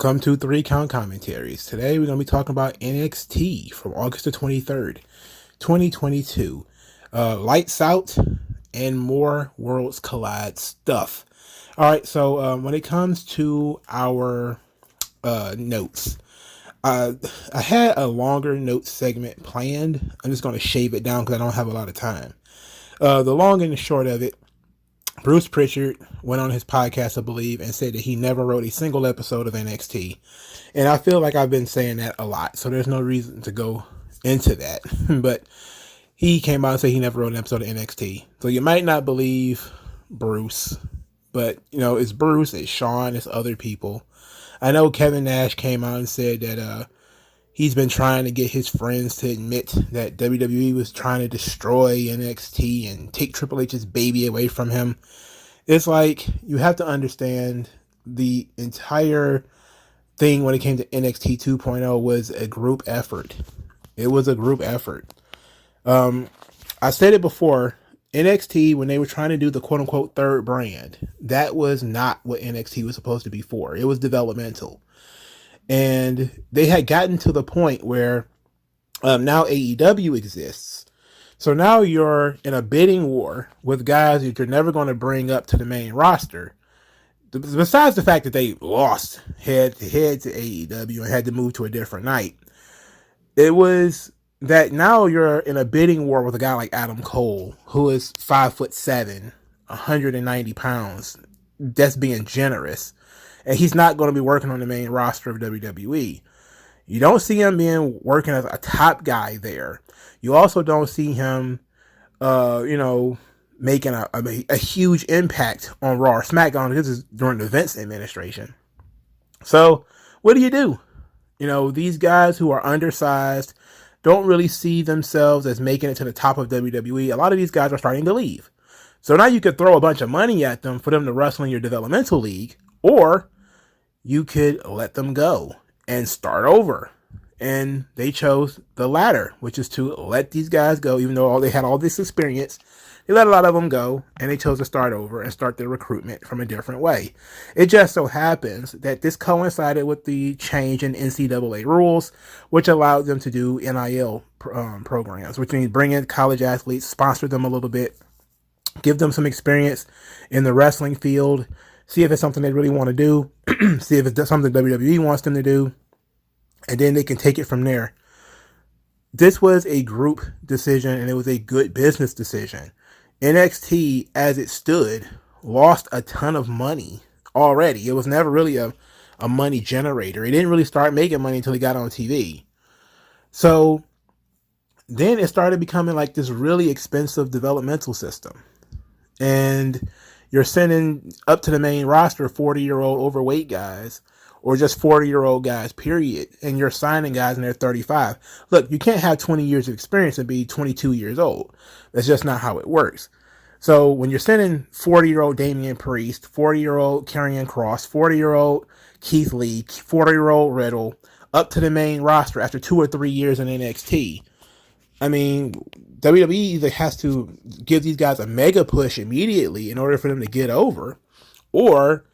Welcome to 3 Count Commentaries. Today we're going to be talking about NXT from August the 23rd, 2022. Lights out and more Worlds Collide stuff. Alright, so when it comes to our notes, I had a longer notes segment planned. I'm just going to shave it down because I don't have a lot of time. The long and the short of it, Bruce Pritchard went on his podcast, I believe, and said that he never wrote a single episode of NXT. And I feel like I've been saying that a lot, so there's no reason to go into that. But he came out and said he never wrote an episode of NXT. So you might not believe Bruce, but, you know, it's Bruce, it's Sean, it's other people. I know Kevin Nash came out and said that he's been trying to get his friends to admit that WWE was trying to destroy NXT and take Triple H's baby away from him. It's like, you have to understand the entire thing when it came to NXT 2.0 was a group effort. It was a group effort. I said it before, NXT, when they were trying to do the quote-unquote third brand, that was not what NXT was supposed to be for. It was developmental. And they had gotten to the point where now AEW exists. So now you're in a bidding war with guys that you're never going to bring up to the main roster. Besides the fact that they lost head to AEW and had to move to a different night, it was that now you're in a bidding war with a guy like Adam Cole, who is 5'7", 190 pounds. That's being generous. And he's not going to be working on the main roster of WWE. You don't see him working as a top guy there. You also don't see him, making a huge impact on Raw or SmackDown. This is during the Vince administration. So what do? You know, these guys who are undersized don't really see themselves as making it to the top of WWE. A lot of these guys are starting to leave. So now you could throw a bunch of money at them for them to wrestle in your developmental league, or you could let them go and start over. And they chose the latter, which is to let these guys go, even though they had all this experience. They let a lot of them go, and they chose to start over and start their recruitment from a different way. It just so happens that this coincided with the change in NCAA rules, which allowed them to do NIL programs, which means bring in college athletes, sponsor them a little bit, give them some experience in the wrestling field, see if it's something they really want to do, see if it's something WWE wants them to do, and then they can take it from there. This was a group decision, and it was a good business decision. NXT, as it stood, lost a ton of money already. It was never really a money generator. It didn't really start making money until it got on TV. So then it started becoming like this really expensive developmental system. And you're sending up to the main roster 40-year-old overweight guys, or just 40-year-old guys, period. And you're signing guys and they're 35. Look, you can't have 20 years of experience and be 22 years old. That's just not how it works. So when you're sending 40-year-old Damian Priest, 40-year-old Karrion Kross, 40-year-old Keith Lee, 40-year-old Riddle up to the main roster after 2 or 3 years in NXT, I mean, WWE either has to give these guys a mega push immediately in order for them to get over, or,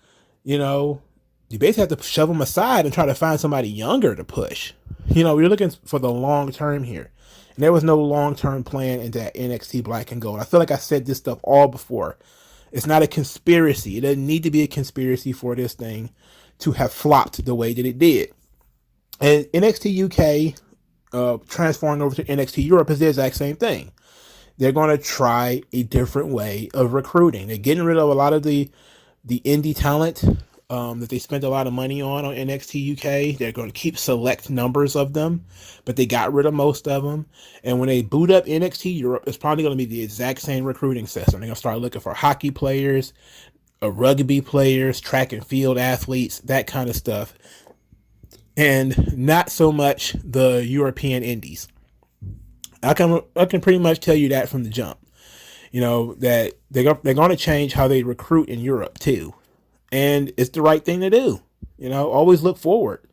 you know, you basically have to shove them aside and try to find somebody younger to push. You know, we're looking for the long term here. And there was no long-term plan into NXT Black and Gold. I feel like I said this stuff all before. It's not a conspiracy. It doesn't need to be a conspiracy for this thing to have flopped the way that it did. And NXT UK transforming over to NXT Europe is the exact same thing. They're going to try a different way of recruiting. They're getting rid of a lot of the indie talent that they spent a lot of money on NXT UK. They're going to keep select numbers of them, but they got rid of most of them. And when they boot up NXT Europe, it's probably going to be the exact same recruiting system. They're going to start looking for hockey players, rugby players, track and field athletes, that kind of stuff. And not so much the European indies. I can pretty much tell you that from the jump. You know, that they're going to change how they recruit in Europe too. And it's the right thing to do. You know, always look forward.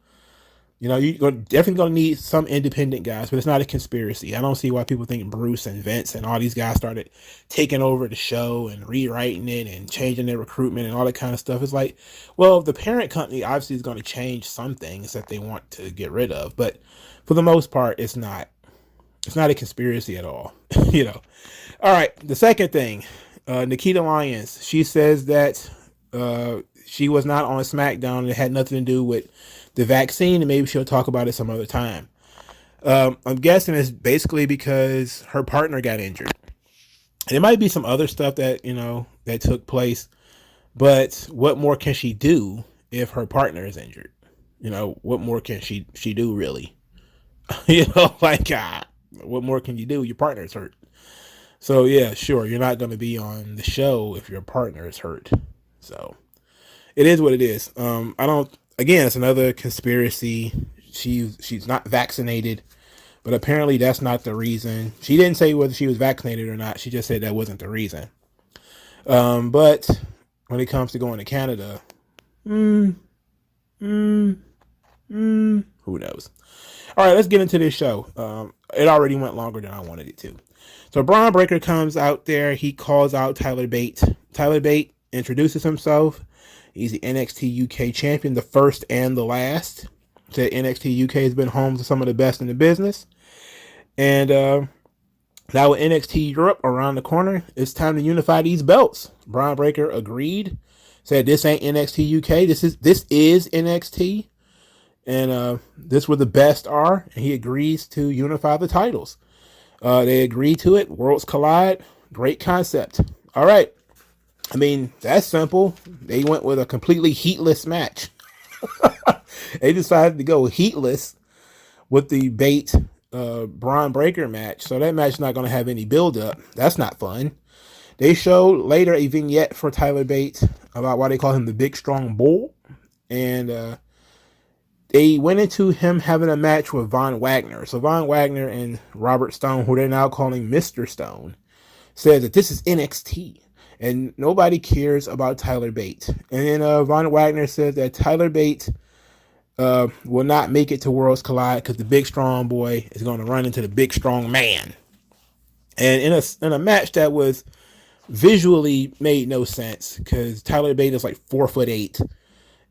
You know, you're definitely going to need some independent guys, but it's not a conspiracy. I don't see why people think Bruce and Vince and all these guys started taking over the show and rewriting it and changing their recruitment and all that kind of stuff. It's like, well, the parent company obviously is going to change some things that they want to get rid of, but for the most part, it's not a conspiracy at all. You know. All right. The second thing, Nikita Lyons, she says that she was not on SmackDown and it had nothing to do with the vaccine, and maybe she'll talk about it some other time. I'm guessing it's basically because her partner got injured. And it might be some other stuff that, you know, that took place, but what more can she do if her partner is injured? You know, what more can she do really? You know, like, what more can you do? Your partner's hurt. So yeah, sure, you're not going to be on the show if your partner is hurt. So it is what it is. Again, it's another conspiracy. She's not vaccinated, but apparently that's not the reason. She didn't say whether she was vaccinated or not. She just said that wasn't the reason. But when it comes to going to Canada, who knows? All right, let's get into this show. It already went longer than I wanted it to. So Braun Breaker comes out there. He calls out Tyler Bate. Tyler Bate introduces himself. He's the NXT UK champion, the first and the last. Said NXT UK has been home to some of the best in the business. And now with NXT Europe around the corner, it's time to unify these belts. Braun Breaker agreed. Said this ain't NXT UK. This is NXT. And this is where the best are. And he agrees to unify the titles. They agree to it. Worlds collide. Great concept. All right. I mean, that's simple. They went with a completely heatless match. They decided to go heatless with the Bate Braun Breaker match. So that match is not going to have any build-up. That's not fun. They showed later a vignette for Tyler Bate about why they call him the Big Strong Bull. And they went into him having a match with Von Wagner. So Von Wagner and Robert Stone, who they're now calling Mr. Stone, said that this is NXT. And nobody cares about Tyler Bate. And then Von Wagner says that Tyler Bate will not make it to Worlds Collide because the Big Strong Boy is going to run into the Big Strong Man. And in a match that was visually made no sense because Tyler Bate is like 4'8"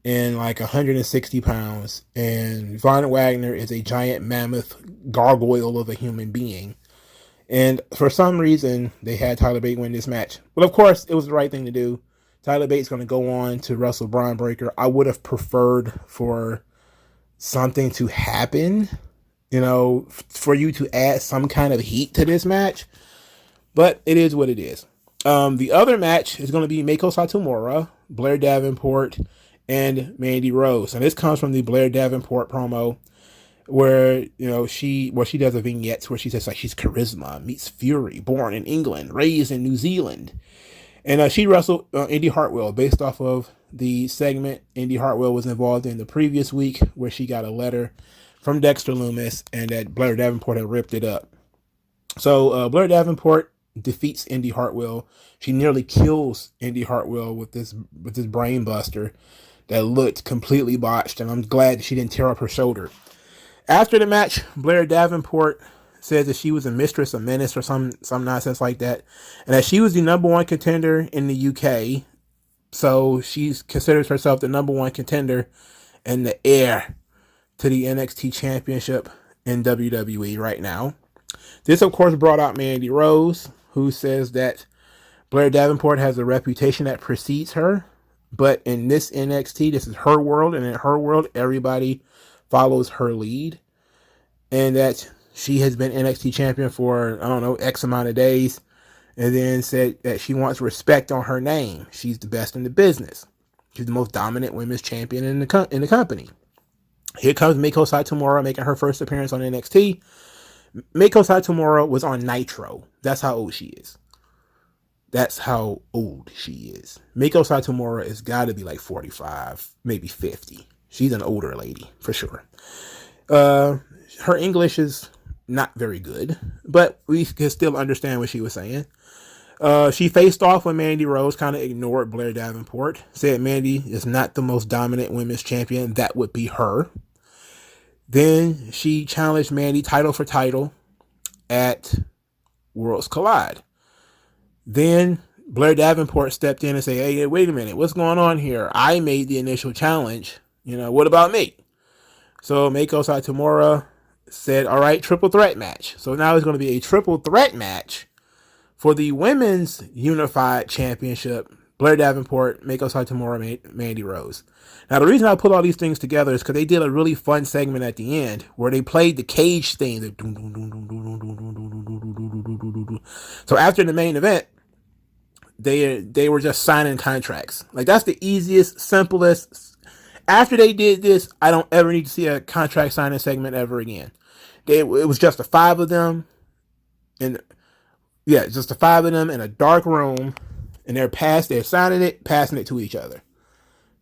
and like 160 pounds. And Von Wagner is a giant mammoth gargoyle of a human being. And for some reason, they had Tyler Bate win this match. But of course, it was the right thing to do. Tyler Bate's going to go on to wrestle Braun Breaker. I would have preferred for something to happen, you know, for you to add some kind of heat to this match. But it is what it is. The other match is going to be Meiko Satomura, Blair Davenport, and Mandy Rose. And this comes from the Blair Davenport promo, where, you know, she does a vignette where she says like she's charisma meets fury, born in England, raised in New Zealand. And she wrestled Indy Hartwell based off of the segment Indy Hartwell was involved in the previous week, where she got a letter from Dexter Lumis and that Blair Davenport had ripped it up. So Blair Davenport defeats Indy Hartwell. She nearly kills Indy Hartwell with this brain buster that looked completely botched, and I'm glad she didn't tear up her shoulder. After the match, Blair Davenport says that she was a mistress, a menace, or some nonsense like that, and that she was the number one contender in the UK. So she considers herself the number one contender and the heir to the NXT Championship in WWE right now. This, of course, brought out Mandy Rose, who says that Blair Davenport has a reputation that precedes her, but in this NXT, this is her world, and in her world, everybody follows her lead, and that she has been NXT champion for, I don't know, X amount of days, and then said that she wants respect on her name. She's the best in the business. She's the most dominant women's champion in the company. Here comes Meiko Satomura making her first appearance on NXT. Meiko Satomura was on Nitro. That's how old she is. Meiko Satomura has got to be like 45, maybe 50. She's an older lady, for sure. Her English is not very good, but we can still understand what she was saying. She faced off with Mandy Rose, kind of ignored Blair Davenport, said Mandy is not the most dominant women's champion. That would be her. Then she challenged Mandy title for title at Worlds Collide. Then Blair Davenport stepped in and said, hey, wait a minute, what's going on here? I made the initial challenge. What about me? So Meiko Satomura said, all right, triple threat match. So now it's going to be a triple threat match for the Women's Unified Championship. Blair Davenport, Meiko Satomura, Mandy Rose. Now, the reason I put all these things together is because they did a really fun segment at the end where they played the cage theme. So after the main event, they were just signing contracts. Like, that's the easiest, simplest. After they did this, I don't ever need to see a contract signing segment ever again. It was just the five of them, and just the five of them in a dark room, and they're signing it, passing it to each other.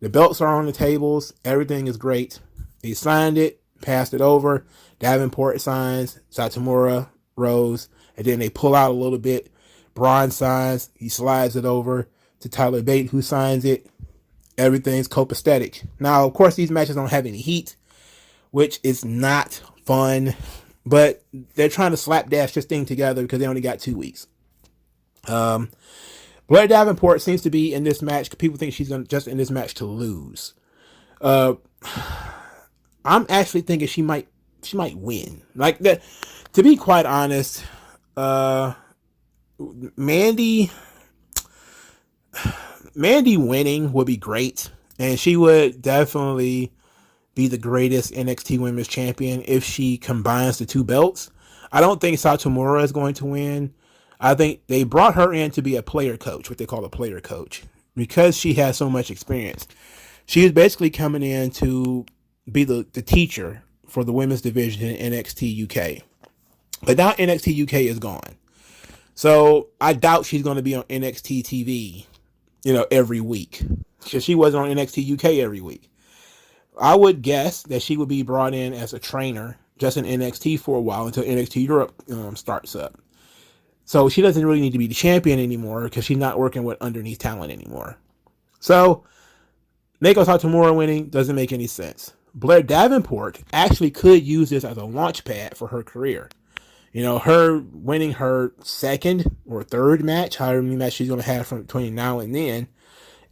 The belts are on the tables, everything is great. They signed it, passed it over. Davenport signs, Satomura, Rose, and then they pull out a little bit. Braun signs, he slides it over to Tyler Bate, who signs it. Everything's copacetic. Now, of course, these matches don't have any heat, which is not fun, but they're trying to slapdash this thing together because they only got 2 weeks. Blair Davenport seems to be in this match. People think she's just in this match to lose. I'm actually thinking she might win. Like that. To be quite honest, Mandy winning would be great, and she would definitely be the greatest NXT Women's Champion if she combines the two belts. I don't think Satomura is going to win. I think they brought her in to be a player coach, what they call a player coach, because she has so much experience. She is basically coming in to be the teacher for the women's division in NXT UK. But now NXT UK is gone. So I doubt she's going to be on NXT TV, every week, because she wasn't on NXT UK every week. I would guess that she would be brought in as a trainer just in NXT for a while until NXT Europe starts up. So she doesn't really need to be the champion anymore because she's not working with underneath talent anymore. So Meiko Satomura winning doesn't make any sense. Blair Davenport actually could use this as a launch pad for her career. Her winning her second or third match, however many matches she's going to have from between now and then,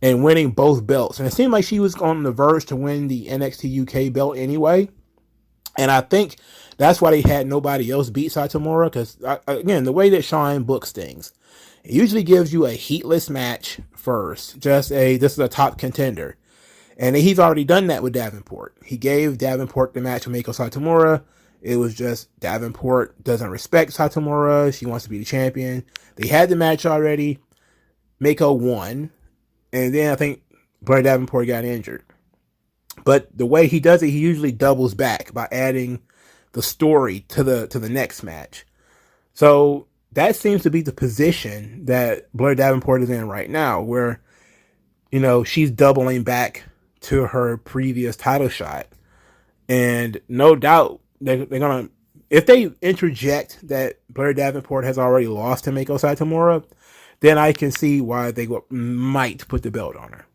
and winning both belts. And it seemed like she was on the verge to win the NXT UK belt anyway. And I think that's why they had nobody else beat Satomura, because, again, the way that Sean books things, it usually gives you a heatless match first. This is a top contender. And he's already done that with Davenport. He gave Davenport the match with Meiko Satomura. It was just Davenport doesn't respect Satomura. She wants to be the champion. They had the match already. Meiko won. And then I think Blair Davenport got injured. But the way he does it, he usually doubles back by adding the story to the next match. So that seems to be the position that Blair Davenport is in right now, where, she's doubling back to her previous title shot. And no doubt they're going to, if they interject that Blair Davenport has already lost to Meiko Satomura, then I can see why they might put the belt on her.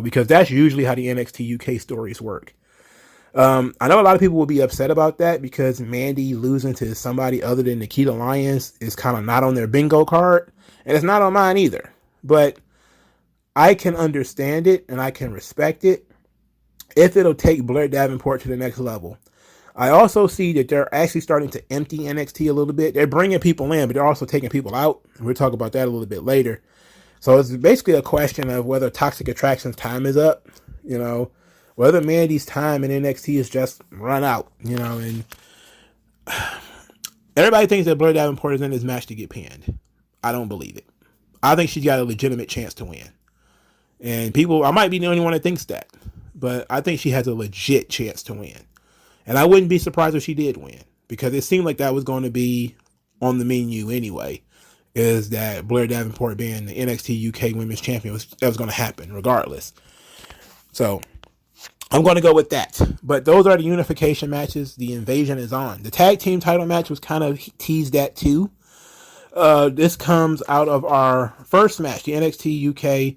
Because that's usually how the NXT UK stories work. I know a lot of people will be upset about that because Mandy losing to somebody other than Nikita Lyons is kind of not on their bingo card, and it's not on mine either. But I can understand it and I can respect it if it'll take Blair Davenport to the next level. I also see that they're actually starting to empty NXT a little bit. They're bringing people in, but they're also taking people out. We'll talk about that a little bit later. So it's basically a question of whether Toxic Attraction's time is up, whether Mandy's time in NXT is just run out, and everybody thinks that Blair Davenport is in this match to get pinned. I don't believe it. I think she's got a legitimate chance to win. And I might be the only one that thinks that, but I think she has a legit chance to win. And I wouldn't be surprised if she did win, because it seemed like that was going to be on the menu anyway. Is that Blair Davenport being the NXT UK Women's Champion that was going to happen regardless. So I'm going to go with that. But those are the unification matches. The invasion is on. The tag team title match was kind of teased at too. This comes out of our first match, the NXT UK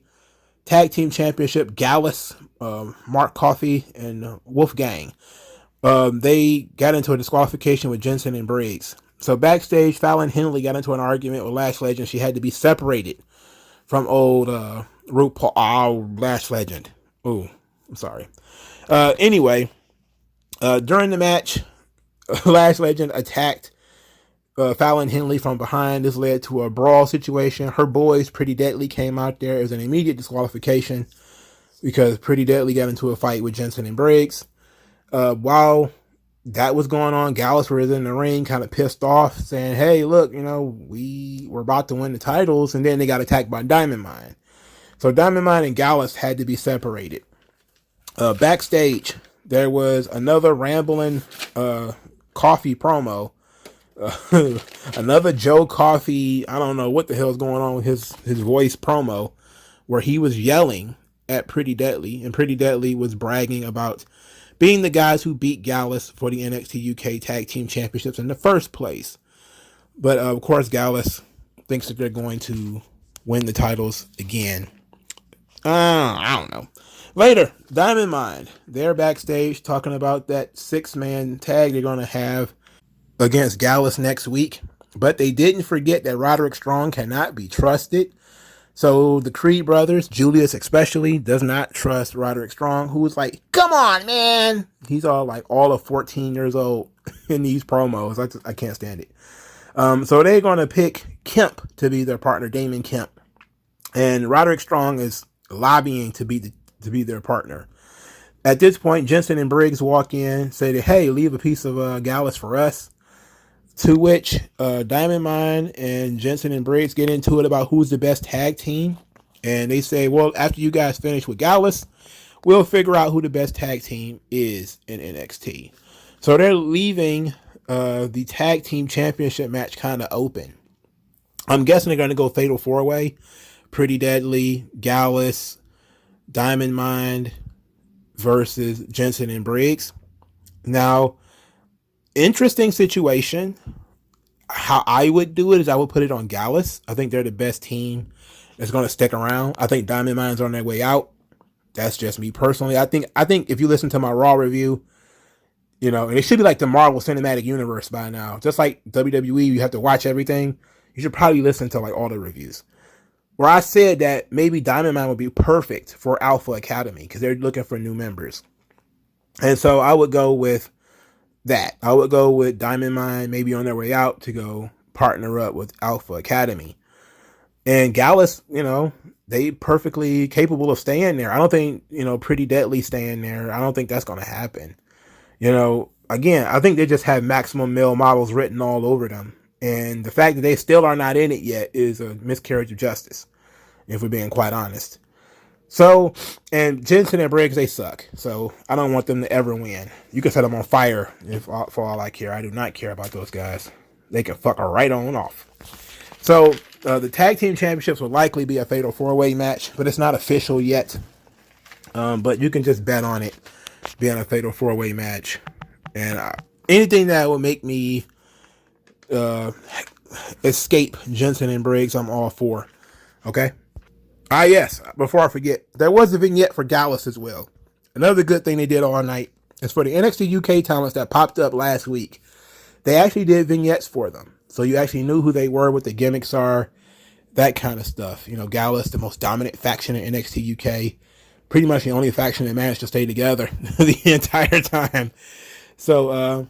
Tag Team Championship. Gallus, Mark Coffey, and Wolfgang. They got into a disqualification with Jensen and Briggs. So backstage, Fallon Henley got into an argument with Lash Legend. She had to be separated from old RuPaul. Oh, Lash Legend. Ooh, I'm sorry. Anyway, during the match, Lash Legend attacked Fallon Henley from behind. This led to a brawl situation. Her boys, Pretty Deadly, came out there. It was an immediate disqualification because Pretty Deadly got into a fight with Jensen and Briggs. While that was going on, Gallus was in the ring, kind of pissed off, saying, hey, look, we were about to win the titles, and then they got attacked by Diamond Mine. So Diamond Mine and Gallus had to be separated. Backstage, there was another rambling Coffee promo. Another Joe Coffey, I don't know what the hell is going on with his voice promo, where he was yelling at Pretty Deadly, and Pretty Deadly was bragging about being the guys who beat Gallus for the NXT UK Tag Team Championships in the first place. But of course, Gallus thinks that they're going to win the titles again. I don't know. Later, Diamond Mine, they're backstage talking about that 6-man tag they're going to have against Gallus next week. But they didn't forget that Roderick Strong cannot be trusted. So the Creed brothers, Julius especially, does not trust Roderick Strong, who's like, come on, man. He's all of 14 years old in these promos. I can't stand it. So they're going to pick Kemp to be their partner, Damon Kemp. And Roderick Strong is lobbying to be their partner. At this point, Jensen and Briggs walk in, say that, hey, leave a piece of Gallus for us. To which Diamond Mine and Jensen and Briggs get into it about who's the best tag team. And they say, well, after you guys finish with Gallus, we'll figure out who the best tag team is in NXT. So they're leaving the tag team championship match kind of open. I'm guessing they're going to go fatal 4-way. Pretty Deadly, Gallus, Diamond Mine versus Jensen and Briggs. Now, interesting situation. How I would do it is I would put it on Gallus. I think they're the best team that's going to stick around. I think Diamond Mine's on their way out. That's just me personally. I think if you listen to my Raw review, and it should be like the Marvel Cinematic Universe by now. Just like WWE, you have to watch everything. You should probably listen to all the reviews. Where I said that maybe Diamond Mine would be perfect for Alpha Academy because they're looking for new members. And so I would go with that. I would go with Diamond Mine, maybe on their way out, to go partner up with Alpha Academy. And Gallus, they perfectly capable of staying there. I don't think, Pretty Deadly staying there. I don't think that's going to happen. Again, I think they just have maximum male models written all over them. And the fact that they still are not in it yet is a miscarriage of justice, if we're being quite honest. So, and Jensen and Briggs, they suck. So I don't want them to ever win. You can set them on fire for all I care. I do not care about those guys. They can fuck her right on off. So the tag team championships will likely be a fatal 4-way match, but it's not official yet. But you can just bet on it being a fatal 4-way match. And anything that will make me escape Jensen and Briggs, I'm all for. Okay? Yes, before I forget, there was a vignette for Gallus as well. Another good thing they did all night is for the NXT UK talents that popped up last week. They actually did vignettes for them. So you actually knew who they were, what the gimmicks are, that kind of stuff. Gallus, the most dominant faction in NXT UK. Pretty much the only faction that managed to stay together the entire time. So,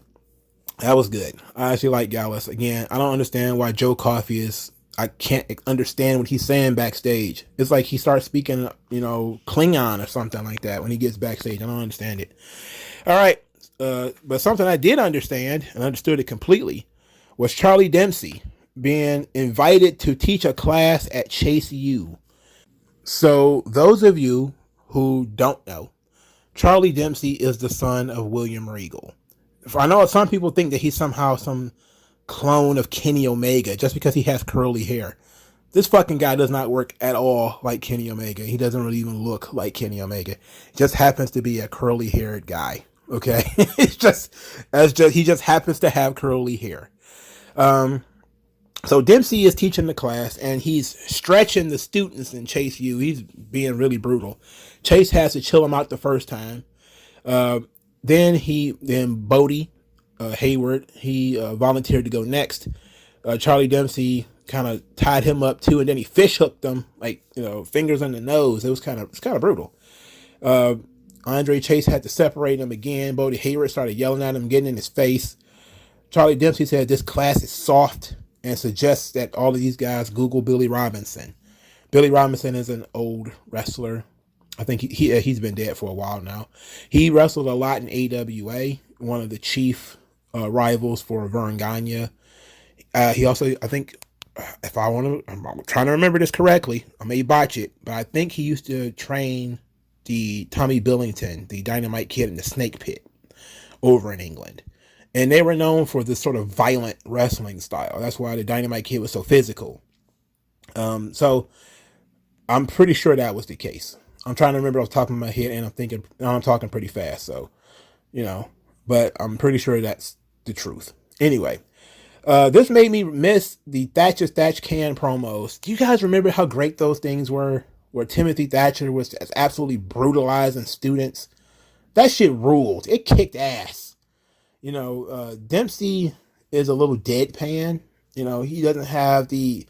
that was good. I actually like Gallus. Again, I don't understand why Joe Coffey I can't understand what he's saying backstage. It's like he starts speaking, Klingon or something like that when he gets backstage. I don't understand it. All right. But something I did understand and understood it completely was Charlie Dempsey being invited to teach a class at Chase U. So those of you who don't know, Charlie Dempsey is the son of William Regal. I know some people think that he's somehow some clone of Kenny Omega just because he has curly hair. This fucking guy does not work at all like Kenny Omega. He doesn't really even look like Kenny Omega. He just happens to be a curly haired guy. Okay. He just happens to have curly hair. So Dempsey is teaching the class and he's stretching the students in Chase U. He's being really brutal. Chase has to chill him out the first time. Then Bodie Hayward, he volunteered to go next. Charlie Dempsey kind of tied him up too, and then he fish hooked him, like, fingers on the nose. It's kind of brutal. Andre Chase had to separate him again. Bodie Hayward started yelling at him, getting in his face. Charlie Dempsey said this class is soft and suggests that all of these guys Google Billy Robinson. Billy Robinson is an old wrestler. I think he's been dead for a while now. He wrestled a lot in AWA, one of the chief rivals for Vern Gagne. He also, I think, I'm trying to remember this correctly. I may botch it, but I think he used to train the Tommy Billington, the Dynamite Kid, in the Snake Pit over in England. And they were known for this sort of violent wrestling style. That's why the Dynamite Kid was so physical. So I'm pretty sure that was the case. I'm trying to remember off the top of my head, and I'm talking pretty fast. So, but I'm pretty sure that's the truth. Anyway, this made me miss the Thatcher Thatch Can promos. Do you guys remember how great those things were? Where Timothy Thatcher was absolutely brutalizing students. That shit ruled. It kicked ass. Dempsey is a little deadpan. He doesn't have the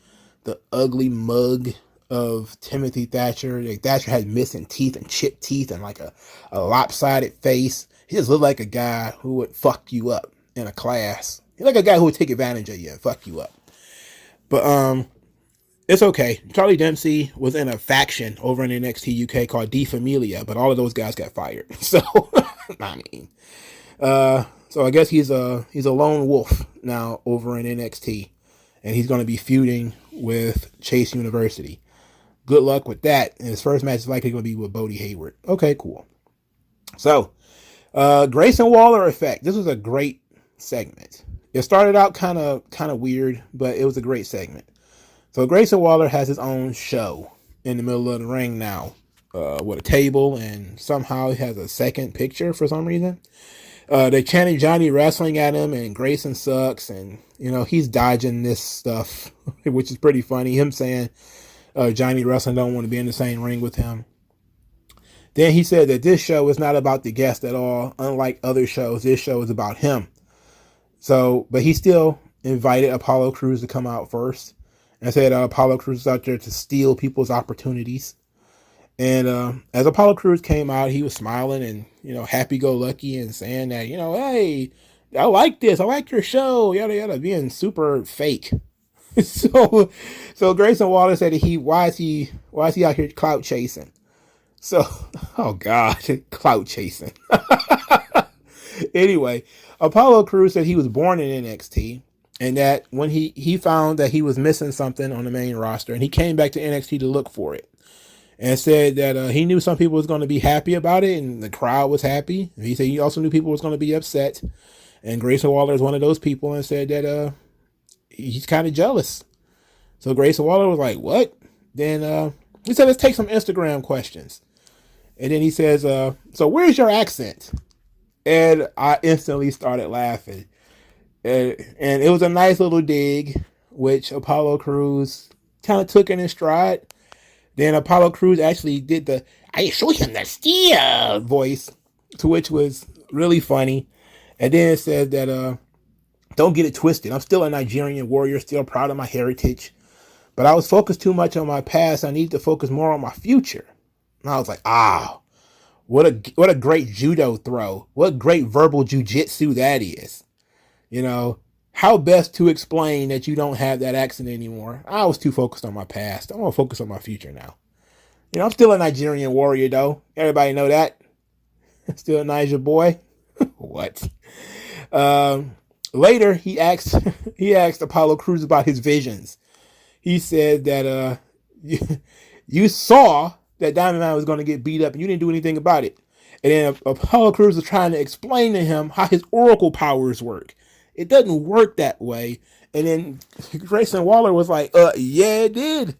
ugly mug of Timothy Thatcher. Like, Thatcher had missing teeth and chipped teeth and like a lopsided face. He just looked like a guy who would fuck you up in a class. He's like a guy who would take advantage of you and fuck you up. But it's okay. Charlie Dempsey was in a faction over in NXT UK called De Familia, but all of those guys got fired. So so I guess he's a lone wolf now over in NXT, and he's going to be feuding with Chase University. Good luck with that. And his first match is likely going to be with Bodie Hayward. Okay, cool. So, Grayson Waller effect. This was a great segment. It started out kind of weird, but it was a great segment. So Grayson Waller has his own show in the middle of the ring now, with a table, and somehow he has a second picture for some reason. They chanted Johnny Wrestling at him, and Grayson sucks, and he's dodging this stuff, which is pretty funny. Him saying Johnny Wrestling don't want to be in the same ring with him. Then he said that this show is not about the guest at all. Unlike other shows, this show is about him. So, but he still invited Apollo Crews to come out first, and said Apollo Crews is out there to steal people's opportunities. And as Apollo Crews came out, he was smiling and, happy-go-lucky and saying that, hey, I like this. I like your show. Yada, yada, being super fake. So Grayson Waller said that why is he out here clout chasing? So, oh God, clout chasing. Anyway, Apollo Crews said he was born in NXT, and that when he found that he was missing something on the main roster, and he came back to NXT to look for it. And said that he knew some people was going to be happy about it, and the crowd was happy. He said he also knew people was going to be upset. And Grayson Waller is one of those people, and said that he's kind of jealous. So Grayson Waller was like, what? Then he said, let's take some Instagram questions. And then he says, so where's your accent? And I instantly started laughing. And it was a nice little dig, which Apollo Crews kind of took in his stride. Then Apollo Crews actually did the "I show him the steel" voice, to which was really funny. And then it said that don't get it twisted. I'm still a Nigerian warrior, still proud of my heritage. But I was focused too much on my past. I need to focus more on my future. And I was like, what a great judo throw. What great verbal jujitsu that is. How best to explain that you don't have that accent anymore? I was too focused on my past. I want to focus on my future now. I'm still a Nigerian warrior, though. Everybody know that. Still a Niger boy. What? Later, he asked Apollo Crews about his visions. He said that you saw that Diamond Man was going to get beat up, and you didn't do anything about it. And then Apollo Crews was trying to explain to him how his oracle powers work. It doesn't work that way. And then Grayson Waller was like, yeah, it did.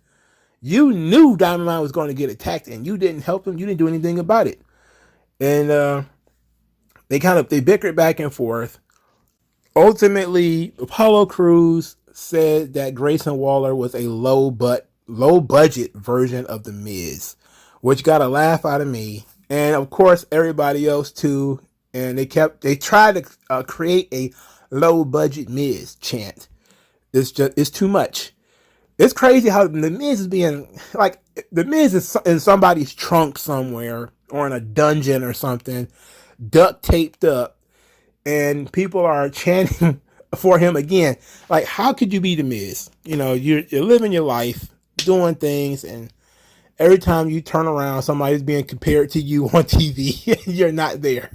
You knew Diamond Mine was going to get attacked, and you didn't help him. You didn't do anything about it. And they bickered back and forth. Ultimately, Apollo Crews said that Grayson Waller was a low budget version of The Miz, which got a laugh out of me. And of course, everybody else too. and they tried to create a low budget Miz chant. It's too much. It's crazy how the Miz is being like, the Miz is in somebody's trunk somewhere or in a dungeon or something, duct taped up, and people are chanting for him again. Like, how could you be the Miz? You know, you're living your life, doing things, and every time you turn around, somebody's being compared to you on TV. You're not there.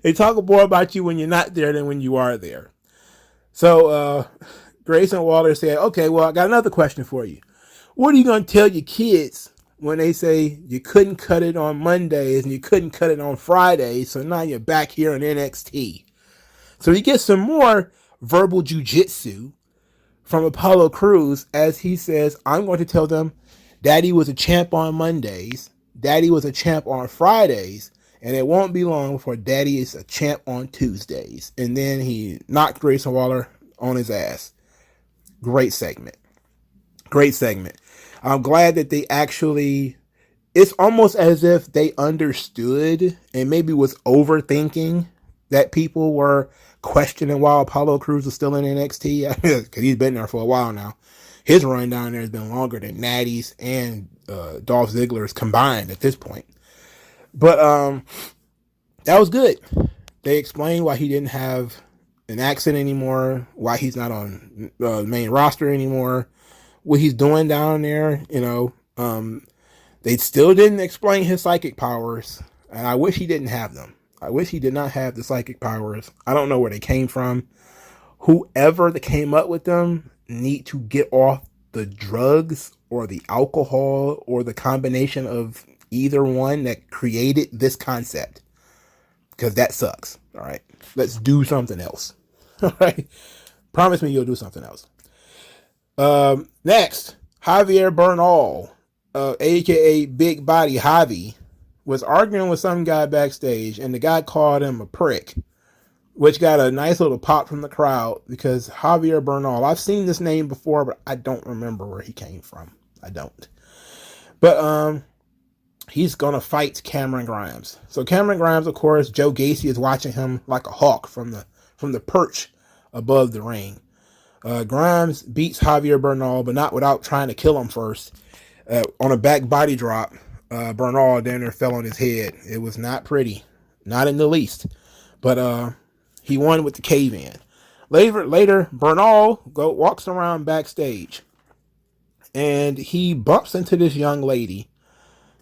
They talk more about you when you're not there than when you are there. So Grayson Waller said, okay, well, I got another question for you. What are you going to tell your kids when they say you couldn't cut it on Mondays and you couldn't cut it on Fridays, so now you're back here in NXT? So you get some more verbal jujitsu from Apollo Crews as he says, I'm going to tell them Daddy was a champ on Mondays, Daddy was a champ on Fridays, and it won't be long before Daddy is a champ on Tuesdays. And then he knocked Grayson Waller on his ass. Great segment. Great segment. I'm glad that they actually, it's almost as if they understood and maybe was overthinking that people were questioning why Apollo Crews was still in NXT, because he's been there for a while now. His run down there has been longer than Natty's and Dolph Ziggler's combined at this point. But that was good. They explained why he didn't have an accent anymore, why he's not on the main roster anymore, what he's doing down there. You know, they still didn't explain his psychic powers, and I wish he didn't have them. I wish he did not have the psychic powers. I don't know where they came from. Whoever that came up with them need to get off the drugs or the alcohol or the combination of either one that created this concept, because that sucks. All right, let's do something else. All right, promise me you'll do something else. Next, Javier Bernal, aka Big Body Javi, was arguing with some guy backstage, and the guy called him a prick, which got a nice little pop from the crowd, because Javier Bernal, I've seen this name before, but I don't remember where he came from. I don't. But he's gonna fight Cameron Grimes. So Cameron Grimes, of course, Joe Gacy is watching him like a hawk from the perch above the ring. Grimes beats Javier Bernal, but not without trying to kill him first. On a back body drop, Bernal down there fell on his head. It was not pretty, not in the least. But he won with the cave-in. Later, Bernal walks around backstage, and he bumps into this young lady,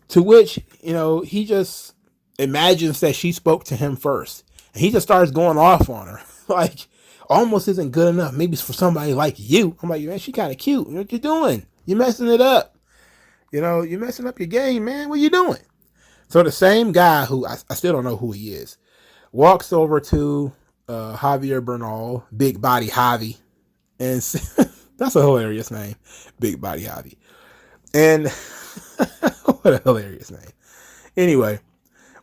to which, you know, he just imagines that she spoke to him first, and he just starts going off on her, like, almost isn't good enough, maybe for somebody like you. I'm like, man, she kind of cute. What you doing? You messing it up. You know, you messing up your game, man. What you doing? So the same guy, who I still don't know who he is, walks over to Javier Bernal, Big Body Javi, and that's a hilarious name, Big Body Javi. And what a hilarious name. Anyway,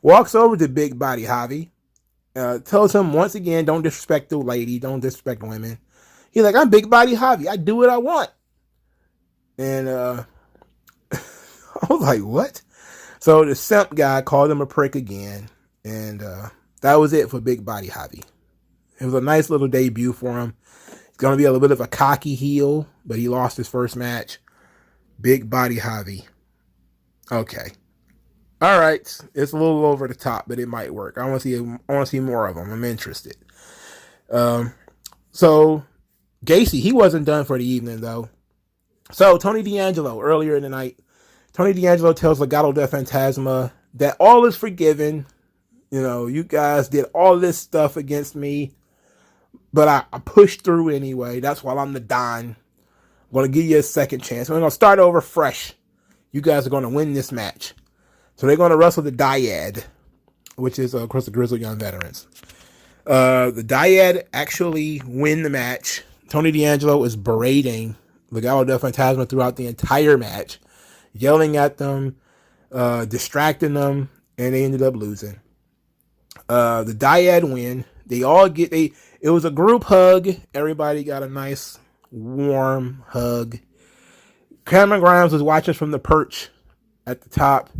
walks over to Big Body Javi, tells him once again, don't disrespect the lady, don't disrespect women. He's like, I'm Big Body Javi, I do what I want. And I was like, what? So the simp guy called him a prick again, and that was it for Big Body Javi. It was a nice little debut for him. He's going to be a little bit of a cocky heel, but he lost his first match. Big Body Javi. Okay. All right. It's a little over the top, but it might work. I want to see more of them. I'm interested. So Gacy, he wasn't done for the evening, though. So Tony D'Angelo, earlier in the night, Tony D'Angelo tells Legado del Fantasma that all is forgiven. You know, you guys did all this stuff against me, but I pushed through anyway. That's why I'm the Don. I'm going to give you a second chance. We're going to start over fresh. You guys are going to win this match. So they're going to wrestle the Dyad, which is, of course, the Grizzled Young Veterans. The Dyad actually win the match. Tony D'Angelo is berating Legado del Fantasma throughout the entire match, yelling at them, distracting them, and they ended up losing. The Dyad win. It was a group hug. Everybody got a nice, warm hug. Cameron Grimes was watching from the perch at the top,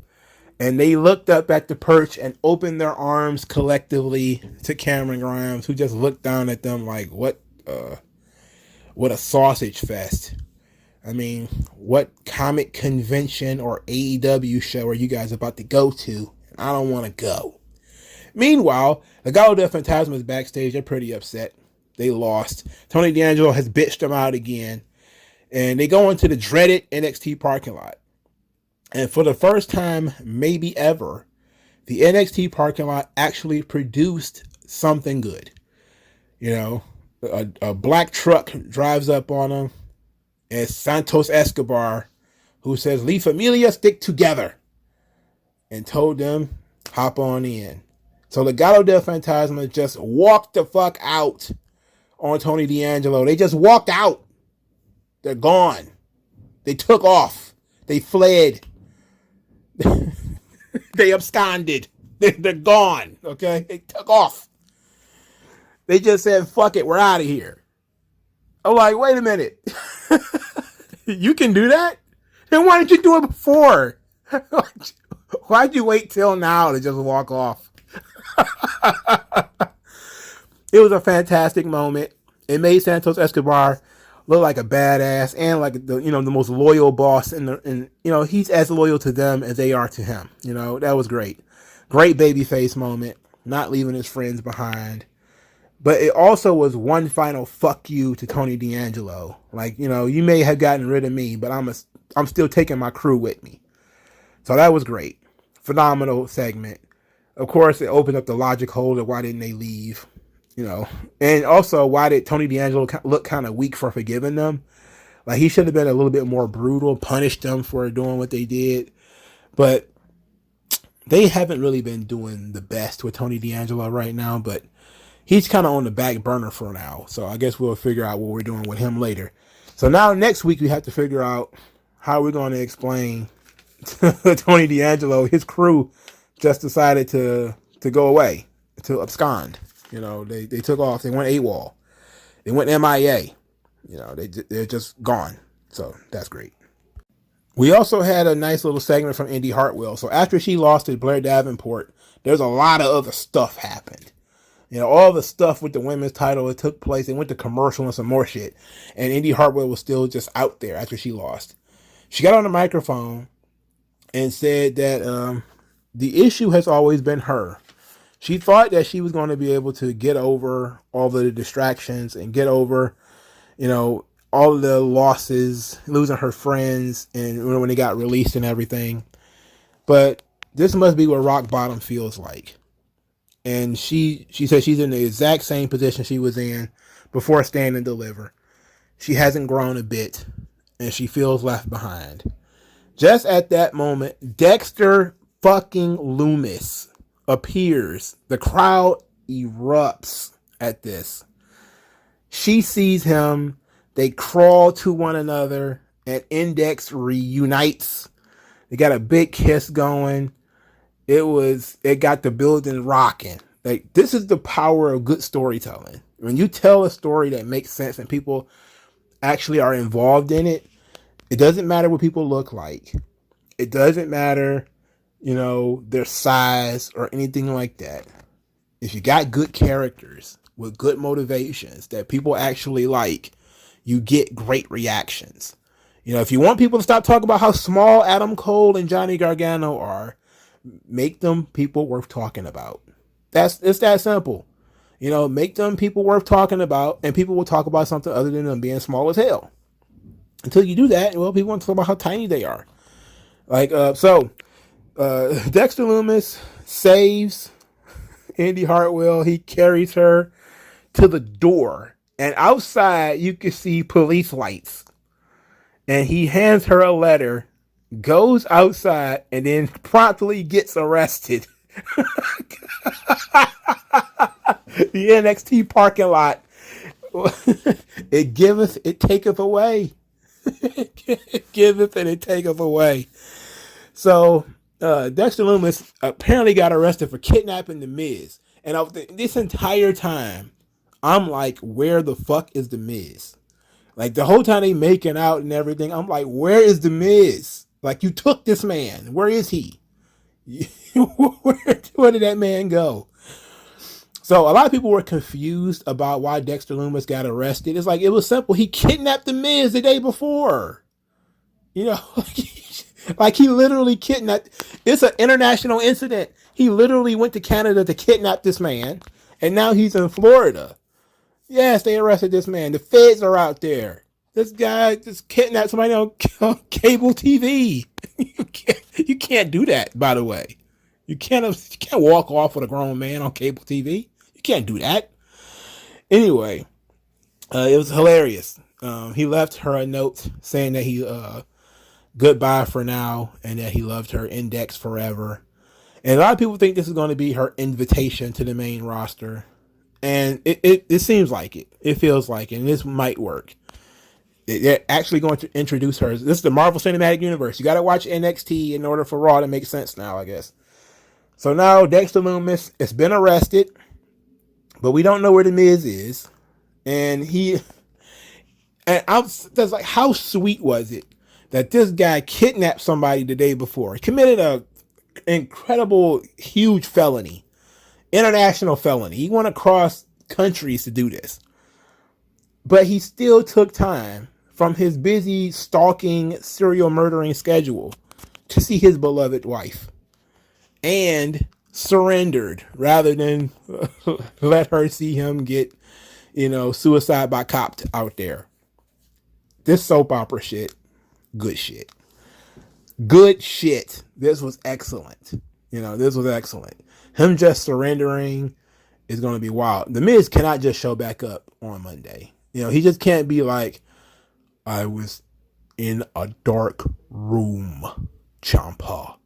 And they looked up at the perch and opened their arms collectively to Cameron Grimes, who just looked down at them like, what a sausage fest. I mean, what comic convention or AEW show are you guys about to go to? I don't want to go. Meanwhile, the Legado del Fantasma is backstage. They're pretty upset. They lost. Tony D'Angelo has bitched them out again. And they go into the dreaded NXT parking lot. And for the first time, maybe ever, the NXT parking lot actually produced something good. You know, a black truck drives up on them. And Santos Escobar, who says, "La Familia stick together," and told them, hop on in. So Legado del Fantasma just walked the fuck out on Tony D'Angelo. They just walked out. They're gone. They took off. They fled. They absconded. They're gone. Okay? They took off. They just said, fuck it, we're out of here. I'm like, wait a minute. You can do that? Then why didn't you do it before? Why'd you wait till now to just walk off? It was a fantastic moment. It made Santos Escobar look like a badass and like the most loyal boss and he's as loyal to them as they are to him. That was great. Great babyface moment, not leaving his friends behind. But it also was one final fuck you to Tony D'Angelo. Like, you may have gotten rid of me, but I'm still taking my crew with me. So that was great. Phenomenal segment. Of course, it opened up the logic hole of why didn't they leave, And also, why did Tony D'Angelo look kind of weak for forgiving them? Like, he should have been a little bit more brutal, punished them for doing what they did. But they haven't really been doing the best with Tony D'Angelo right now, but he's kind of on the back burner for now. So I guess we'll figure out what we're doing with him later. So now next week we have to figure out how we're going to explain to Tony D'Angelo, his crew just decided to go away, to abscond. They took off. They went AWOL. They went MIA. They're just gone. So that's great. We also had a nice little segment from Indy Hartwell. So after she lost to Blair Davenport, there's a lot of other stuff happened. All the stuff with the women's title, it took place. They went to commercial and some more shit. And Indy Hartwell was still just out there after she lost. She got on the microphone and said that the issue has always been her. She thought that she was going to be able to get over all the distractions and get over, all the losses, losing her friends, and when they got released and everything. But this must be what rock bottom feels like. And she said she's in the exact same position she was in before Stand and Deliver. She hasn't grown a bit, and she feels left behind. Just at that moment, Dexter fucking Loomis appears. The crowd erupts at this. She sees him. They crawl to one another, and Index reunites. They got a big kiss going. It got the building rocking. Like, this is the power of good storytelling. When you tell a story that makes sense and people actually are involved in it, it doesn't matter what people look like. It doesn't matter, their size or anything like that. If you got good characters with good motivations that people actually like, you get great reactions. If you want people to stop talking about how small Adam Cole and Johnny Gargano are, make them people worth talking about. It's that simple. Make them people worth talking about, and people will talk about something other than them being small as hell. Until you do that, well, people want to talk about how tiny they are. Dexter Loomis saves Indy Hartwell. He carries her to the door, and outside you can see police lights. And he hands her a letter, goes outside, and then promptly gets arrested. The NXT parking lot. It giveth, it taketh away. It giveth and it taketh away. So Dexter Loomis apparently got arrested for kidnapping The Miz. And this entire time, I'm like, where the fuck is The Miz? Like, the whole time they making out and everything, I'm like, where is The Miz? Like, you took this man. Where is he? Where did that man go? So a lot of people were confused about why Dexter Lumis got arrested. It's like, it was simple. He kidnapped the Miz the day before. You know, like he literally kidnapped. It's an international incident. He literally went to Canada to kidnap this man, and now he's in Florida. Yes, they arrested this man. The feds are out there. This guy just kidnapped somebody on cable TV. You can't do that, by the way. You can't walk off with a grown man on cable TV. You can't do that. Anyway, it was hilarious. He left her a note saying that he goodbye for now and that he loved her index forever. And a lot of people think this is going to be her invitation to the main roster. And it seems like it. It feels like it. And this might work. They're actually going to introduce her. This is the Marvel Cinematic Universe. You got to watch NXT in order for Raw to make sense now, I guess. So now Dexter Lumis has been arrested, but we don't know where the Miz is. And I was like, how sweet was it that this guy kidnapped somebody the day before? He committed a incredible, huge felony, international felony. He went across countries to do this, but he still took time from his busy stalking, serial murdering schedule to see his beloved wife, and surrendered rather than let her see him get, suicide by cop out there. This soap opera shit, good shit. Good shit. This was excellent. This was excellent. Him just surrendering is going to be wild. The Miz cannot just show back up on Monday. He just can't be like, I was in a dark room, Ciampa.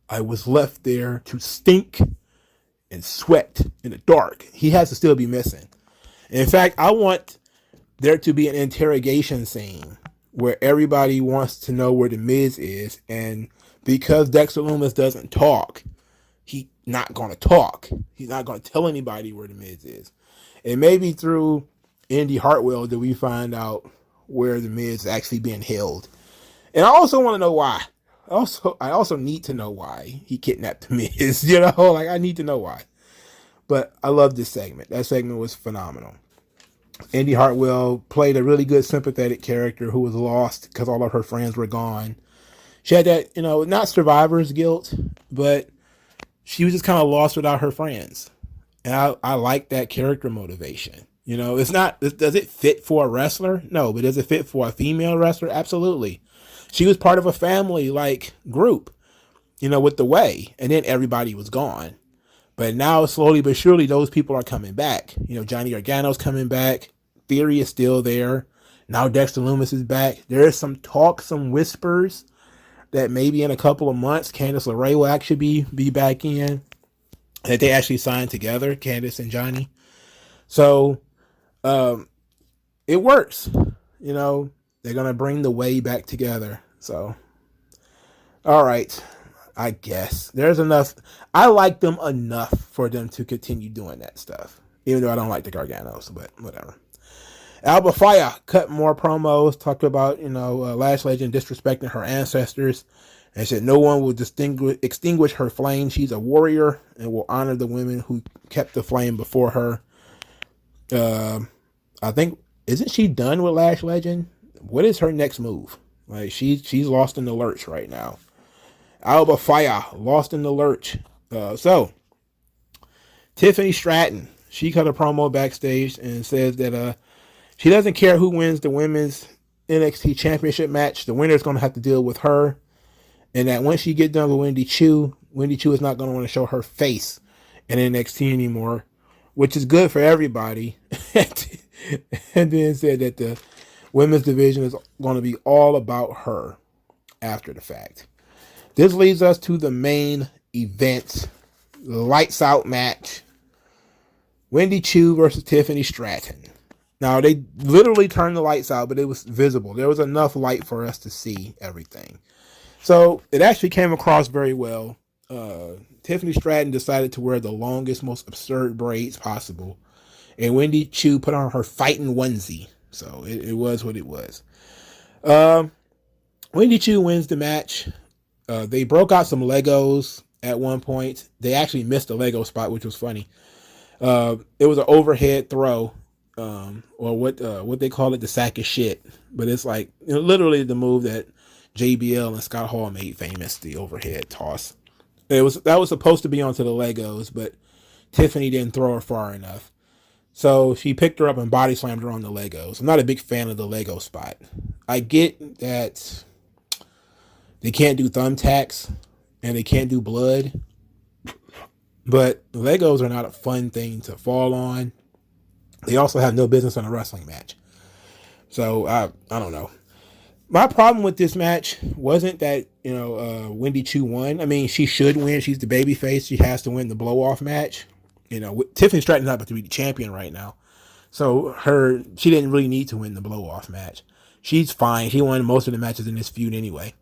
I was left there to stink and sweat in the dark. He has to still be missing. In fact, I want there to be an interrogation scene where everybody wants to know where the Miz is, and because Dexter Lumis doesn't talk, he's not going to talk. He's not going to tell anybody where the Miz is. And maybe through Indy Hartwell that we find out where the Miz is actually being held. And I also want to know why. I also need to know why he kidnapped the Miz. I need to know why. But I love this segment. That segment was phenomenal. Indy Hartwell played a really good sympathetic character who was lost because all of her friends were gone. She had that, not survivor's guilt, but she was just kind of lost without her friends. And I like that character motivation. It's not, does it fit for a wrestler? No, but does it fit for a female wrestler? Absolutely. She was part of a family group, with the Way, and then everybody was gone. But now slowly but surely those people are coming back. Johnny Gargano's coming back. Theory is still there. Now Dexter Lumis is back. There is some talk, some whispers that maybe in a couple of months Candice LeRae will actually be back in. That they actually signed together, Candice and Johnny. So it works. They're going to bring the Way back together. So, all right. I guess there's enough. I like them enough for them to continue doing that stuff, even though I don't like the Garganos, but whatever. Alba Fire cut more promos, talked about, Lash Legend disrespecting her ancestors, and said no one will extinguish her flame. She's a warrior and will honor the women who kept the flame before her. I think, isn't she done with Lash Legend? What is her next move? She's lost in the lurch right now. Alba Fire lost in the lurch. So Tiffany Stratton, she cut a promo backstage and says that she doesn't care who wins the women's NXT championship match. The winner's going to have to deal with her. And that once she gets done with Wendy Chu is not going to want to show her face in NXT anymore, which is good for everybody. And then said that the women's division is going to be all about her after the fact. This leads us to the main event, the lights out match. Wendy Chu versus Tiffany Stratton. Now, they literally turned the lights out, but it was visible. There was enough light for us to see everything. So it actually came across very well. Tiffany Stratton decided to wear the longest, most absurd braids possible. And Wendy Chu put on her fighting onesie. So it was what it was. Wendy Chu wins the match. They broke out some Legos at one point. They actually missed the Lego spot, which was funny. It was an overhead throw, or what they call it, the sack of shit. But it's like, you know, literally the move that JBL and Scott Hall made famous, the overhead toss. That was supposed to be onto the Legos, but Tiffany didn't throw her far enough. So she picked her up and body slammed her on the Legos. I'm not a big fan of the Lego spot. I get that they can't do thumbtacks and they can't do blood, but Legos are not a fun thing to fall on. They also have no business in a wrestling match. So I don't know. My problem with this match wasn't that, you know, Wendy Choo won. I mean, she should win. She's the babyface. She has to win the blow-off match. You know, Tiffany Stratton's not about to be the champion right now. So she didn't really need to win the blow-off match. She's fine. She won most of the matches in this feud anyway.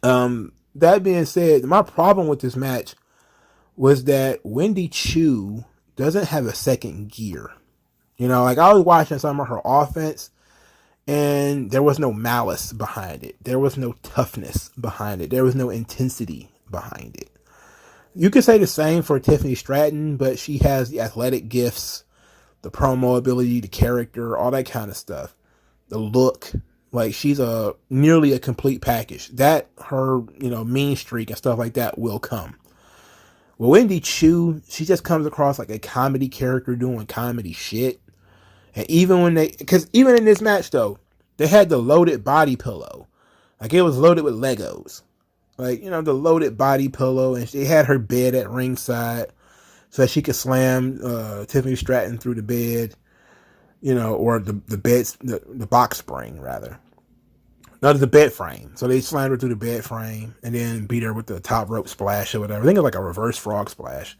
That being said, my problem with this match was that Wendy Choo doesn't have a second gear. You know, like I was watching some of her offense, and there was no malice behind it. There was no toughness behind it. There was no intensity behind it. You could say the same for Tiffany Stratton, but she has the athletic gifts, the promo ability, the character, all that kind of stuff. The look, like she's nearly a complete package. That her, you know, mean streak and stuff like that will come. Well, Wendy Choo, she just comes across like a comedy character doing comedy shit. And even even in this match though, they had the loaded body pillow. Like it was loaded with Legos. Like, you know, the loaded body pillow, and she had her bed at ringside so that she could slam Tiffany Stratton through the bed, you know, or the box spring rather. No, the bed frame. So they slammed her through the bed frame and then beat her with the top rope splash or whatever. I think it was like a reverse frog splash.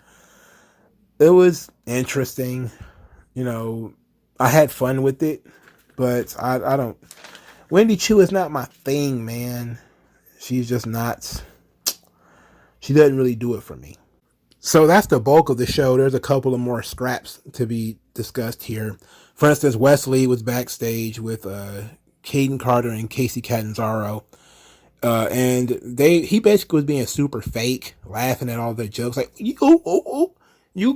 It was interesting. You know, I had fun with it, but I don't. Wendy Choo is not my thing, man. She's just not. She doesn't really do it for me. So that's the bulk of the show. There's a couple of more scraps to be discussed here. For instance, Wesley was backstage with Caden Carter and Casey Catanzaro. And he basically was being super fake, laughing at all their jokes. Like, you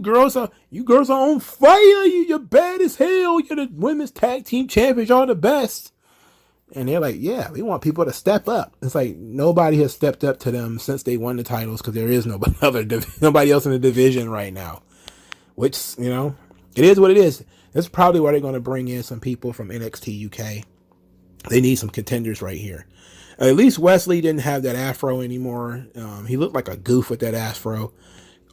girls are on fire. You're bad as hell. You're the women's tag team champions. Y'all the best. And they're like, yeah, we want people to step up. It's like nobody has stepped up to them since they won the titles because there is nobody else in the division right now. Which, you know, it is what it is. That's probably why they're going to bring in some people from NXT UK. They need some contenders right here. At least Wesley didn't have that afro anymore. He looked like a goof with that afro.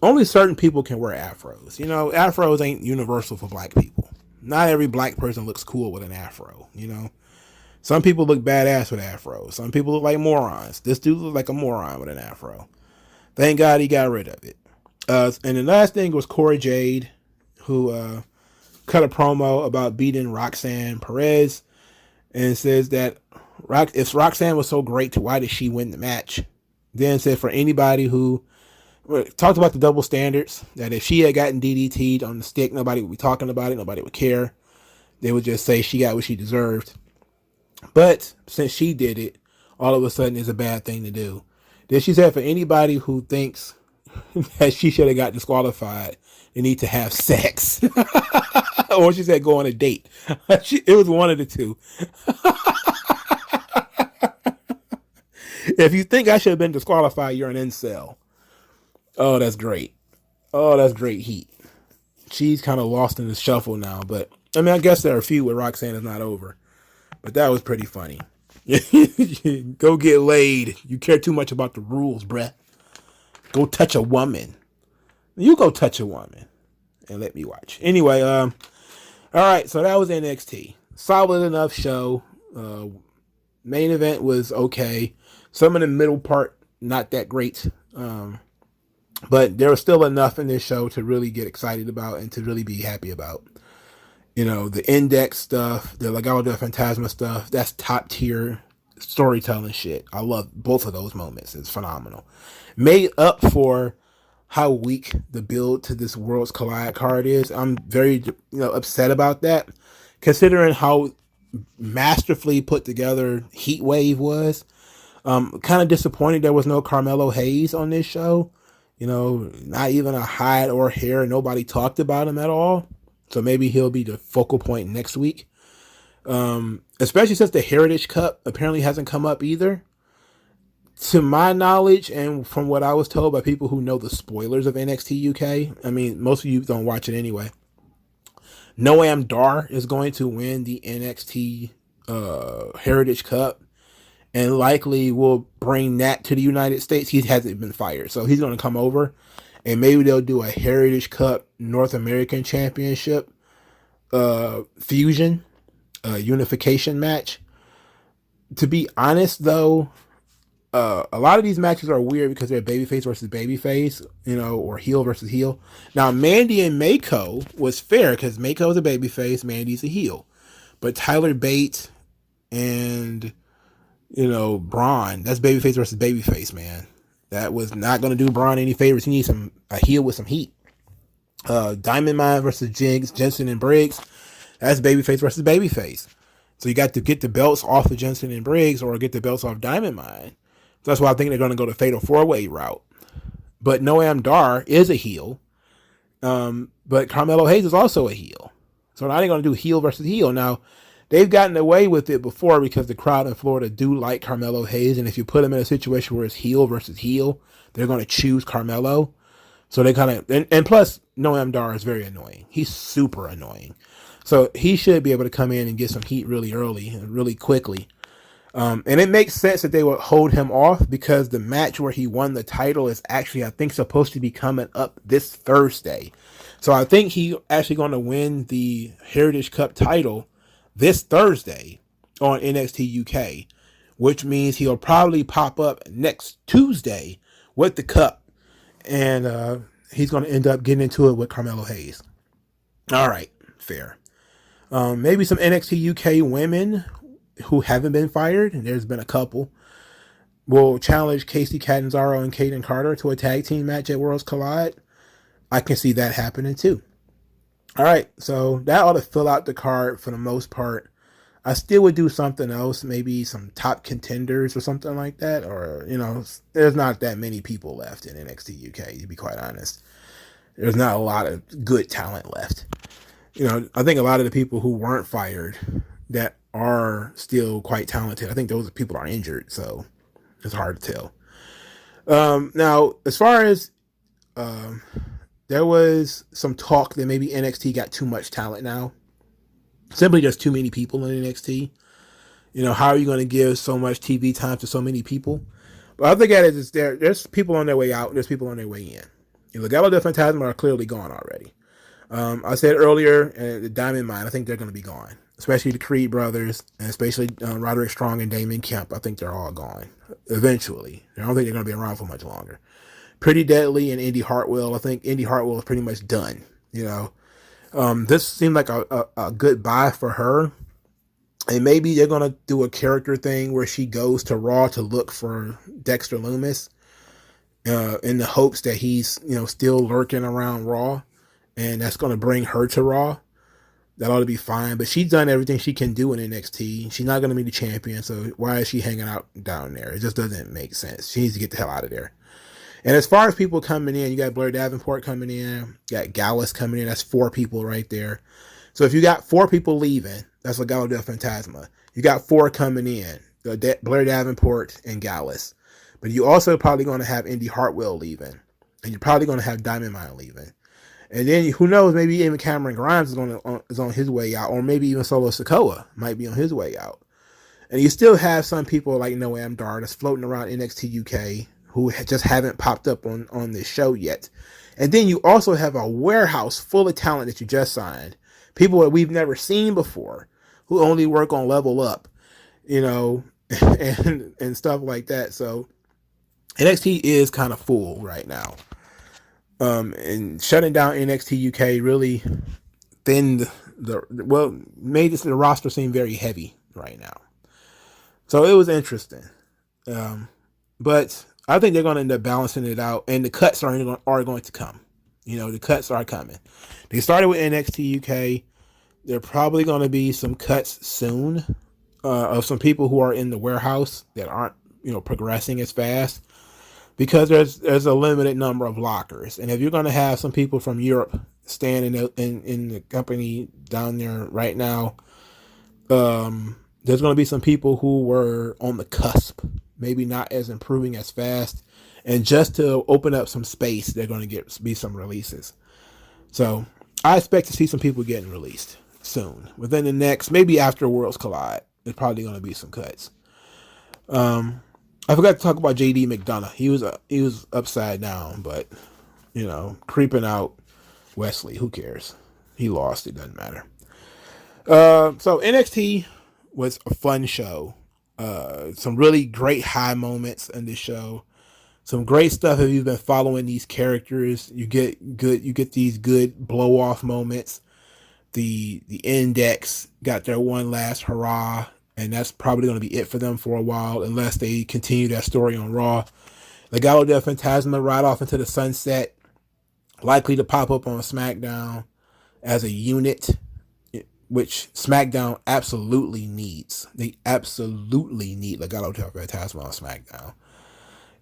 Only certain people can wear afros. You know, afros ain't universal for black people. Not every black person looks cool with an afro, you know. Some people look badass with afros. Some people look like morons. This dude looked like a moron with an afro. Thank God he got rid of it. And the last thing was Cora Jade, who cut a promo about beating Roxanne Perez and says that if Roxanne was so great, why did she win the match? Then said for anybody who talked about the double standards, that if she had gotten DDT'd on the stick, nobody would be talking about it. Nobody would care. They would just say she got what she deserved. But since she did it, all of a sudden it's a bad thing to do. Then she said for anybody who thinks that she should have got disqualified, they need to have sex. Or she said go on a date. It was one of the two. If you think I should have been disqualified, you're an incel. Oh, that's great. Oh, that's great heat. She's kind of lost in the shuffle now, but I mean, I guess there are a few where Roxanne is not over. But that was pretty funny. Go get laid. You care too much about the rules, bruh. Go touch a woman. You go touch a woman and let me watch. Anyway, all right, so that was NXT. Solid enough show. Main event was okay. Some of the middle part, not that great. But there was still enough in this show to really get excited about and to really be happy about. You know, the Index stuff, the Legado del Fantasma stuff, that's top tier storytelling shit. I love both of those moments. It's phenomenal. Made up for how weak the build to this Worlds Collide card is. I'm very, upset about that, considering how masterfully put together Heat Wave was. Kind of disappointed there was no Carmelo Hayes on this show. You know, not even a hide or hair. Nobody talked about him at all. So maybe he'll be the focal point next week. Especially since the Heritage Cup apparently hasn't come up either. To my knowledge, and from what I was told by people who know the spoilers of NXT UK, I mean, most of you don't watch it anyway. Noam Dar is going to win the NXT Heritage Cup and likely will bring that to the United States. He hasn't been fired, so he's going to come over, and maybe they'll do a Heritage Cup North American Championship fusion, unification match. To be honest, though, a lot of these matches are weird because they're babyface versus babyface, you know, or heel versus heel. Now, Mandy and Mako was fair because Mako is a babyface, Mandy's a heel. But Tyler Bate and, you know, Braun, that's babyface versus babyface, man. That was not going to do Braun any favors. He needs a heel with some heat. Diamond Mine versus Jinx, Jensen and Briggs, that's babyface versus babyface. So you got to get the belts off of Jensen and Briggs or get the belts off Diamond Mine. So that's why I think they're going to go the Fatal 4-Way route. But Noam Dar is a heel. But Carmelo Hayes is also a heel. So now they're going to do heel versus heel. Now, they've gotten away with it before because the crowd in Florida do like Carmelo Hayes. And if you put him in a situation where it's heel versus heel, they're going to choose Carmelo. So they kind of... And plus, Noam Dar is very annoying. He's super annoying. So he should be able to come in and get some heat really early and really quickly. And it makes sense that they would hold him off because the match where he won the title is actually, I think, supposed to be coming up this Thursday. So I think he's actually going to win the Heritage Cup title this Thursday on NXT UK, which means he'll probably pop up next Tuesday with the cup. And he's going to end up getting into it with Carmelo Hayes. All right, fair. Maybe some NXT UK women who haven't been fired, and there's been a couple, will challenge Casey Catanzaro and Kaden Carter to a tag team match at Worlds Collide. I can see that happening too. All right, so that ought to fill out the card for the most part. I still would do something else, maybe some top contenders or something like that, or, you know, there's not that many people left in NXT UK, to be quite honest. There's not a lot of good talent left. You know, I think a lot of the people who weren't fired that are still quite talented, I think those people are injured, so it's hard to tell. Now, as far as there was some talk that maybe NXT got too much talent now. Simply just too many people in NXT. You know, how are you going to give so much TV time to so many people? But I think at it is there's people on their way out and there's people on their way in. You know, Legado del Fantasma are clearly gone already. I said earlier, the Diamond Mine, I think they're going to be gone. Especially the Creed brothers, and especially Roderick Strong and Damon Kemp. I think they're all gone eventually. I don't think they're going to be around for much longer. Pretty Deadly and Indy Hartwell. I think Indy Hartwell is pretty much done. You know, this seemed like a good buy for her. And maybe they're going to do a character thing where she goes to Raw to look for Dexter Lumis in the hopes that he's, you know, still lurking around Raw. And that's going to bring her to Raw. That ought to be fine. But she's done everything she can do in NXT. She's not going to be the champion. So why is she hanging out down there? It just doesn't make sense. She needs to get the hell out of there. And as far as people coming in, you got Blair Davenport coming in. You got Gallus coming in. That's 4 people right there. So if you got 4 people leaving, that's Legado del Fantasma. You got 4 coming in. Blair Davenport and Gallus. But you also probably going to have Indy Hartwell leaving. And you're probably going to have Diamond Mine leaving. And then who knows, maybe even Cameron Grimes is on his way out, or maybe even Solo Sikoa might be on his way out. And you still have some people like Noam Dar that's floating around NXT UK who just haven't popped up on this show yet. And then you also have a warehouse full of talent that you just signed, people that we've never seen before, who only work on Level Up, you know, and stuff like that. So NXT is kind of full right now. And shutting down NXT UK really thinned made the roster seem very heavy right now. So it was interesting. But I think they're going to end up balancing it out, and the cuts are going to come. You know, the cuts are coming. They started with NXT UK. There are probably going to be some cuts soon of some people who are in the warehouse that aren't progressing as fast, because there's a limited number of lockers. And if you're going to have some people from Europe staying in the company down there right now, there's going to be some people who were on the cusp, maybe not as improving as fast. And just to open up some space, they're going to be some releases. So I expect to see some people getting released soon. Within the next, maybe after Worlds Collide, there's probably going to be some cuts. I forgot to talk about JD McDonough. He was upside down, but creeping out Wesley. Who cares? He lost. It doesn't matter. So NXT was a fun show. Some really great high moments in this show. Some great stuff. If you've been following these characters, you get these good blow off moments. The Index got their one last hurrah, and that's probably going to be it for them for a while, unless they continue that story on Raw. Legado del Fantasma ride off into the sunset, likely to pop up on SmackDown as a unit, which SmackDown absolutely needs. They absolutely need Legado del Fantasma on SmackDown.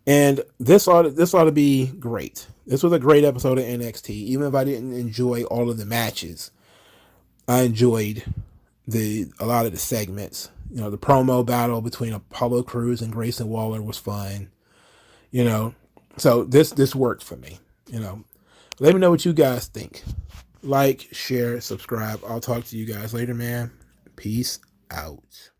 And this ought to be great. This was a great episode of NXT. Even if I didn't enjoy all of the matches, I enjoyed a lot of the segments. The promo battle between Apollo Crews and Grayson Waller was fun. So this worked for me. Let me know what you guys think. Like, share, subscribe. I'll talk to you guys later, man. Peace out.